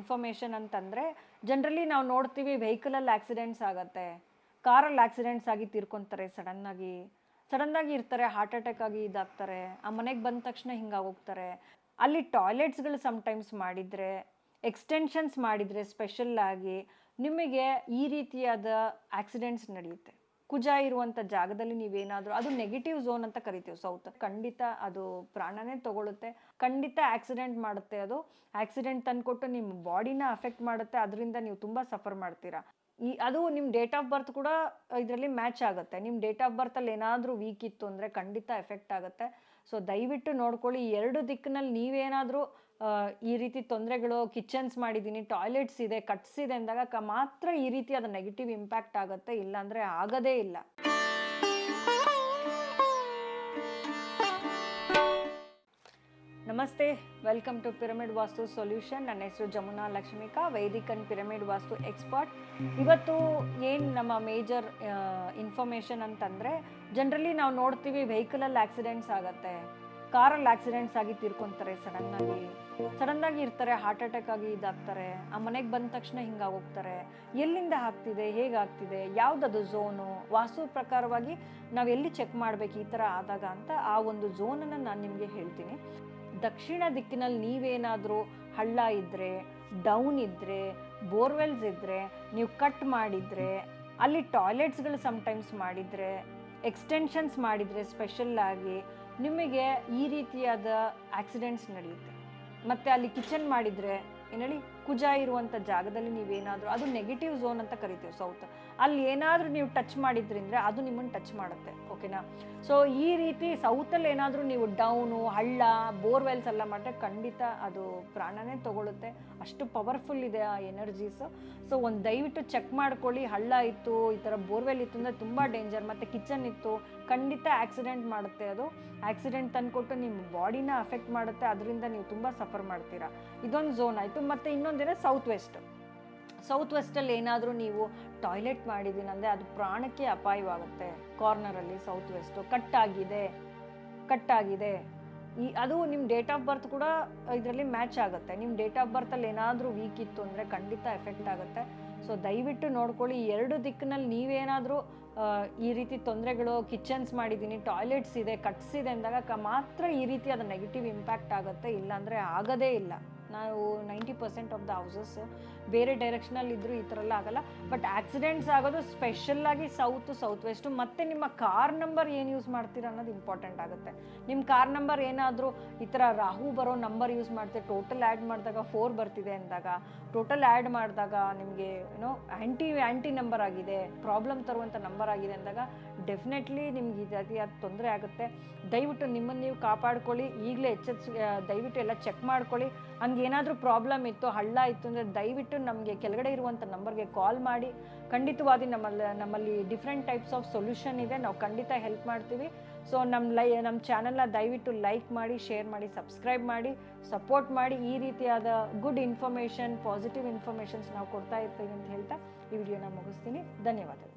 Information ಅಂತಂದರೆ generally ನಾವು ನೋಡ್ತೀವಿ ವೆಹಿಕಲಲ್ಲಿ ಆಕ್ಸಿಡೆಂಟ್ಸ್ ಆಗುತ್ತೆ, ಕಾರಲ್ಲಿ ಆಕ್ಸಿಡೆಂಟ್ಸ್ ಆಗಿ ತೀರ್ಕೊತಾರೆ ಸಡನ್ನಾಗಿ ಇರ್ತಾರೆ, ಹಾರ್ಟ್ ಅಟ್ಯಾಕ್ ಆಗಿ ಇದಾಗ್ತಾರೆ, ಆ ಮನೆಗೆ ಬಂದ ತಕ್ಷಣ ಹಿಂಗಾಗೋಗ್ತಾರೆ. ಅಲ್ಲಿ ಟಾಯ್ಲೆಟ್ಸ್ಗಳು ಸಮ್ಟೈಮ್ಸ್ ಮಾಡಿದರೆ, ಎಕ್ಸ್ಟೆನ್ಷನ್ಸ್ ಮಾಡಿದರೆ ಸ್ಪೆಷಲ್ ಆಗಿ ನಿಮಗೆ ಈ ರೀತಿಯಾದ ಆಕ್ಸಿಡೆಂಟ್ಸ್ ನಡೆಯುತ್ತೆ. ಕುಜ ಇರುವಂಥ ಜಾಗದಲ್ಲಿ ನೀವೇನಾದರೂ, ಅದು ನೆಗೆಟಿವ್ ಝೋನ್ ಅಂತ ಕರಿತೀವಿ ಸೌತ್, ಖಂಡಿತ ಅದು ಪ್ರಾಣನೇ ತಗೊಳುತ್ತೆ, ಖಂಡಿತ ಆಕ್ಸಿಡೆಂಟ್ ಮಾಡುತ್ತೆ. ಅದು ಆಕ್ಸಿಡೆಂಟ್ ತಂದುಕೊಟ್ಟು ನಿಮ್ಮ ಬಾಡಿನ ಅಫೆಕ್ಟ್ ಮಾಡುತ್ತೆ, ಅದರಿಂದ ನೀವು ತುಂಬ ಸಫರ್ ಮಾಡ್ತೀರಾ. ಅದು ನಿಮ್ಮ ಡೇಟ್ ಆಫ್ ಬರ್ತ್ ಕೂಡ ಇದರಲ್ಲಿ ಮ್ಯಾಚ್ ಆಗುತ್ತೆ. ನಿಮ್ಮ ಡೇಟ್ ಆಫ್ ಬರ್ತಲ್ಲಿ ಏನಾದರೂ ವೀಕ್ ಇತ್ತು ಅಂದರೆ ಖಂಡಿತ ಎಫೆಕ್ಟ್ ಆಗುತ್ತೆ. ಸೊ ದಯವಿಟ್ಟು ನೋಡ್ಕೊಳ್ಳಿ, ಎರಡು ದಿಕ್ಕಿನಲ್ಲಿ ನೀವೇನಾದರೂ ಈ ರೀತಿ ತೊಂದರೆಗಳು, ಕಿಚನ್ಸ್ ಮಾಡಿದ್ದೀನಿ, ಟಾಯ್ಲೆಟ್ಸ್ ಇದೆ, ಕಟ್ಸ್ ಇದೆ ಅಂದಾಗ ಮಾತ್ರ ಈ ರೀತಿ ಅದು ನೆಗೆಟಿವ್ ಇಂಪ್ಯಾಕ್ಟ್ ಆಗುತ್ತೆ, ಇಲ್ಲಾಂದರೆ ಆಗೋದೇ ಇಲ್ಲ. ನಮಸ್ತೆ, welcome to pyramid vastu solution. ನನ್ನ ಹೆಸರು Jamuna Lakshmika, Vaidik and pyramid vastu expert. ಇವತ್ತು ಏನು ನಮ್ಮ ಮೇಜರ್ ಇನ್ಫಾರ್ಮೇಷನ್ ಅಂತಂದರೆ, ಜನರಲಿ ನಾವು ನೋಡ್ತೀವಿ ವೆಹಿಕಲಲ್ಲಿ ಆಕ್ಸಿಡೆಂಟ್ಸ್ ಆಗುತ್ತೆ, ಕಾರಲ್ಲಿ ಆಕ್ಸಿಡೆಂಟ್ಸ್ ಆಗಿ ತೀರ್ಕೊತಾರೆ, ಸಡನ್ನಾಗಿ ಇರ್ತಾರೆ, ಹಾರ್ಟ್ ಅಟ್ಯಾಕ್ ಆಗಿ ಇದಾಗ್ತಾರೆ, ಆ ಮನೆಗೆ ಬಂದ ತಕ್ಷಣ ಹಿಂಗಾಗೋಗ್ತಾರೆ. ಎಲ್ಲಿಂದ ಆಗ್ತಿದೆ, ಹೇಗಾಗ್ತಿದೆ, ಯಾವುದದು ಝೋನು, ವಾಸ್ತು ಪ್ರಕಾರವಾಗಿ ನಾವು ಎಲ್ಲಿ ಚೆಕ್ ಮಾಡಬೇಕು ಈ ಥರ ಆದಾಗ ಅಂತ ಆ ಒಂದು ಝೋನನ್ನು ನಾನು ನಿಮಗೆ ಹೇಳ್ತೀನಿ. ದಕ್ಷಿಣ ದಿಕ್ಕಿನಲ್ಲಿ ನೀವೇನಾದರೂ ಹಳ್ಳ ಇದ್ದರೆ, ಡೌನ್ ಇದ್ದರೆ, ಬೋರ್ವೆಲ್ಸ್ ಇದ್ದರೆ, ನೀವು ಕಟ್ ಮಾಡಿದರೆ, ಅಲ್ಲಿ ಟಾಯ್ಲೆಟ್ಸ್ಗಳು ಸಮ್ಟೈಮ್ಸ್ ಮಾಡಿದರೆ, ಎಕ್ಸ್ಟೆನ್ಷನ್ಸ್ ಮಾಡಿದರೆ ಸ್ಪೆಷಲ್ ಆಗಿ ನಿಮಗೆ ಈ ರೀತಿಯಾದ ಆಕ್ಸಿಡೆಂಟ್ಸ್ ನಡೆಯುತ್ತೆ. ಮತ್ತು ಅಲ್ಲಿ ಕಿಚನ್ ಮಾಡಿದರೆ ಏನೇಳಿ ಕುಜ ಇರುವಂಥ ಜಾಗದಲ್ಲಿ ನೀವೇನಾದರೂ, ಅದು ನೆಗೆಟಿವ್ ಝೋನ್ ಅಂತ ಕರಿತೀವಿ ಸೌತ್, ಅಲ್ಲಿ ಏನಾದರೂ ನೀವು ಟಚ್ ಮಾಡಿದ್ರಿಂದ ಅದು ನಿಮ್ಮನ್ನು ಟಚ್ ಮಾಡುತ್ತೆ, ಓಕೆನಾ. ಸೊ ಈ ರೀತಿ ಸೌತಲ್ಲಿ ಏನಾದರೂ ನೀವು ಡೌನು, ಹಳ್ಳ, ಬೋರ್ವೆಲ್ಸ್ ಎಲ್ಲ ಮಾಡಿದ್ರೆ ಖಂಡಿತ ಅದು ಪ್ರಾಣನೇ ತಗೊಳುತ್ತೆ, ಅಷ್ಟು ಪವರ್ಫುಲ್ ಇದೆ ಆ ಎನರ್ಜೀಸು. ಸೊ ಒಂದು ದಯವಿಟ್ಟು ಚೆಕ್ ಮಾಡ್ಕೊಳ್ಳಿ. ಹಳ್ಳ ಇತ್ತು, ಈ ಥರ ಬೋರ್ವೆಲ್ ಇತ್ತು ಅಂದರೆ ತುಂಬ ಡೇಂಜರ್. ಮತ್ತು ಕಿಚನ್ ಇತ್ತು, ಖಂಡಿತ ಆಕ್ಸಿಡೆಂಟ್ ಮಾಡುತ್ತೆ. ಅದು ಆಕ್ಸಿಡೆಂಟ್ ತಂದುಕೊಟ್ಟು ನಿಮ್ಮ ಬಾಡಿನ ಅಫೆಕ್ಟ್ ಮಾಡುತ್ತೆ, ಅದರಿಂದ ನೀವು ತುಂಬ ಸಫರ್ ಮಾಡ್ತೀರಾ. ಇದೊಂದು ಝೋನ್ ಆಯಿತು. ಮತ್ತು ಇನ್ನೊಂದಿದೆ ಸೌತ್ ವೆಸ್ಟಲ್ಲಿ ಏನಾದರೂ ನೀವು ಟಾಯ್ಲೆಟ್ ಮಾಡಿದ್ದೀನಿ ಅಂದರೆ ಅದು ಪ್ರಾಣಕ್ಕೆ ಅಪಾಯವಾಗುತ್ತೆ. ಕಾರ್ನರಲ್ಲಿ ಸೌತ್ ವೆಸ್ಟು ಕಟ್ಟಾಗಿದೆ, ಅದು ನಿಮ್ಮ ಡೇಟ್ ಆಫ್ ಬರ್ತ್ ಕೂಡ ಇದರಲ್ಲಿ ಮ್ಯಾಚ್ ಆಗುತ್ತೆ. ನಿಮ್ಮ ಡೇಟ್ ಆಫ್ ಬರ್ತಲ್ಲಿ ಏನಾದರೂ ವೀಕ್ ಇತ್ತು ಅಂದರೆ ಖಂಡಿತ ಎಫೆಕ್ಟ್ ಆಗುತ್ತೆ. ಸೊ ದಯವಿಟ್ಟು ನೋಡ್ಕೊಳ್ಳಿ, ಎರಡು ದಿಕ್ಕಿನಲ್ಲಿ ನೀವೇನಾದರೂ ಈ ರೀತಿ ತೊಂದರೆಗಳು, ಕಿಚನ್ಸ್ ಮಾಡಿದ್ದೀನಿ, ಟಾಯ್ಲೆಟ್ಸ್ ಇದೆ, ಕಟ್ಸ್ ಇದೆ ಅಂದಾಗ ಮಾತ್ರ ಈ ರೀತಿ ಅದು ನೆಗೆಟಿವ್ ಇಂಪ್ಯಾಕ್ಟ್ ಆಗುತ್ತೆ, ಇಲ್ಲಾಂದರೆ ಆಗೋದೇ ಇಲ್ಲ. ನಾವು 90% ಆಫ್ ದ ಹೌಸಸ್ ಬೇರೆ ಡೈರೆಕ್ಷನಲ್ಲಿ ಇದ್ದರೂ ಈ ಥರ ಎಲ್ಲ ಆಗಲ್ಲ. ಬಟ್ ಆಕ್ಸಿಡೆಂಟ್ಸ್ ಆಗೋದು ಸ್ಪೆಷಲ್ಲಾಗಿ ಸೌತ್ ವೆಸ್ಟು. ಮತ್ತು ನಿಮ್ಮ ಕಾರ್ ನಂಬರ್ ಏನು ಯೂಸ್ ಮಾಡ್ತೀರ ಅನ್ನೋದು ಇಂಪಾರ್ಟೆಂಟ್ ಆಗುತ್ತೆ. ನಿಮ್ಮ ಕಾರ್ ನಂಬರ್ ಏನಾದರೂ ಈ ಥರ ರಾಹು ಬರೋ ನಂಬರ್ ಯೂಸ್ ಮಾಡ್ತೀವಿ, ಟೋಟಲ್ ಆ್ಯಡ್ ಮಾಡಿದಾಗ 4 ಬರ್ತಿದೆ ಅಂದಾಗ, ಟೋಟಲ್ ಆ್ಯಡ್ ಮಾಡಿದಾಗ ನಿಮಗೆ ಏನೋ ಆ್ಯಂಟಿ ನಂಬರ್ ಆಗಿದೆ, ಪ್ರಾಬ್ಲಮ್ ತರುವಂಥ ನಂಬರ್ ಆಗಿದೆ ಅಂದಾಗ ಡೆಫಿನೆಟ್ಲಿ ನಿಮ್ಗೆ ಅದು ತೊಂದರೆ ಆಗುತ್ತೆ. ದಯವಿಟ್ಟು ನಿಮ್ಮನ್ನು ನೀವು ಕಾಪಾಡ್ಕೊಳ್ಳಿ, ಈಗಲೇ ದಯವಿಟ್ಟು ಎಲ್ಲ ಚೆಕ್ ಮಾಡ್ಕೊಳ್ಳಿ. ಹಂಗೇನಾದರೂ ಪ್ರಾಬ್ಲಮ್ ಇತ್ತು, ಹಳ್ಳ ಇತ್ತು ಅಂದರೆ ದಯವಿಟ್ಟು ನಮಗೆ ಕೆಳಗಡೆ ಇರುವಂಥ ನಂಬರ್ಗೆ ಕಾಲ್ ಮಾಡಿ. ಖಂಡಿತವಾಗಿ ನಮ್ಮಲ್ಲಿ ಡಿಫ್ರೆಂಟ್ ಟೈಪ್ಸ್ ಆಫ್ ಸೊಲ್ಯೂಷನ್ ಇದೆ, ನಾವು ಖಂಡಿತ ಹೆಲ್ಪ್ ಮಾಡ್ತೀವಿ. ಸೊ ನಮ್ಮ ಚಾನಲ್ನ ದಯವಿಟ್ಟು ಲೈಕ್ ಮಾಡಿ, ಶೇರ್ ಮಾಡಿ, ಸಬ್ಸ್ಕ್ರೈಬ್ ಮಾಡಿ, ಸಪೋರ್ಟ್ ಮಾಡಿ. ಈ ರೀತಿಯಾದ ಗುಡ್ ಇನ್ಫಾರ್ಮೇಷನ್, ಪಾಸಿಟಿವ್ ಇನ್ಫಾರ್ಮೇಷನ್ಸ್ ನಾವು ಕೊಡ್ತಾ ಇರ್ತೀವಿ ಅಂತ ಹೇಳ್ತಾ ಈ ವಿಡಿಯೋನ ಮುಗಿಸ್ತೀನಿ. ಧನ್ಯವಾದಗಳು.